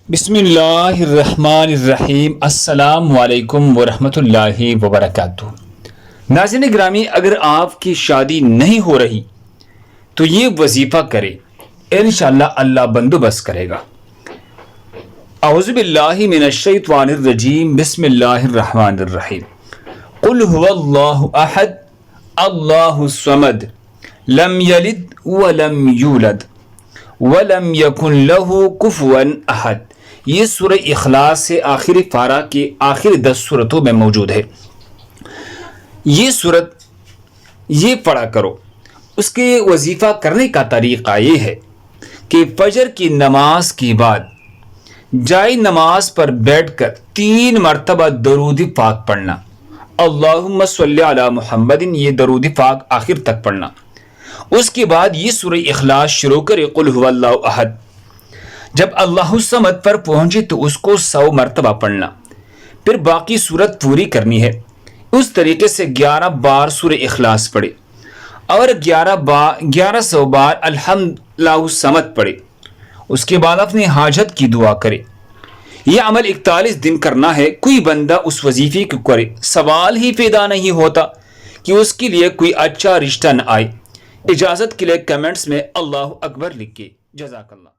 بسم اللہ الرحمن الرحیم۔ السلام علیکم ورحمۃ اللہ وبرکاتہ۔ ناظرین گرامی، اگر آپ کی شادی نہیں ہو رہی تو یہ وظیفہ کرے، انشاءاللہ اللہ بندوبست کرے گا۔ اعوذ باللہ من الشیطان الرجیم، بسم اللہ الرحمن الرحیم۔ قل هو اللہ احد اللہ الصمد لم یلد ولم یولد ولم یکن لہ کفوا احد۔ یہ سورہ اخلاص سے آخری پارہ کے آخری 10 سورتوں میں موجود ہے۔ یہ سورت یہ پڑھا کرو۔ اس کے وظیفہ کرنے کا طریقہ یہ ہے کہ فجر کی نماز کے بعد جائے نماز پر بیٹھ کر 3 مرتبہ درود پاک پڑھنا، اللہم صلی علی محمد، یہ درود پاک آخر تک پڑھنا۔ اس کے بعد یہ سورہ اخلاص شروع کرے، قل هو اللہ احد۔ جب اللہ الصمد پر پہنچے تو اس کو 100 مرتبہ پڑھنا، پھر باقی سورت پوری کرنی ہے۔ اس طریقے سے 11 بار سورہ اخلاص پڑھے اور 1100 بار الحمد للہ الصمد پڑھے۔ اس کے بعد اپنے حاجت کی دعا کرے۔ یہ عمل 41 دن کرنا ہے۔ کوئی بندہ اس وظیفے کو کرے، سوال ہی پیدا نہیں ہوتا کہ اس کے لیے کوئی اچھا رشتہ نہ آئے۔ اجازت کے لیے کمنٹس میں اللہ اکبر لکھ کے جزاک اللہ۔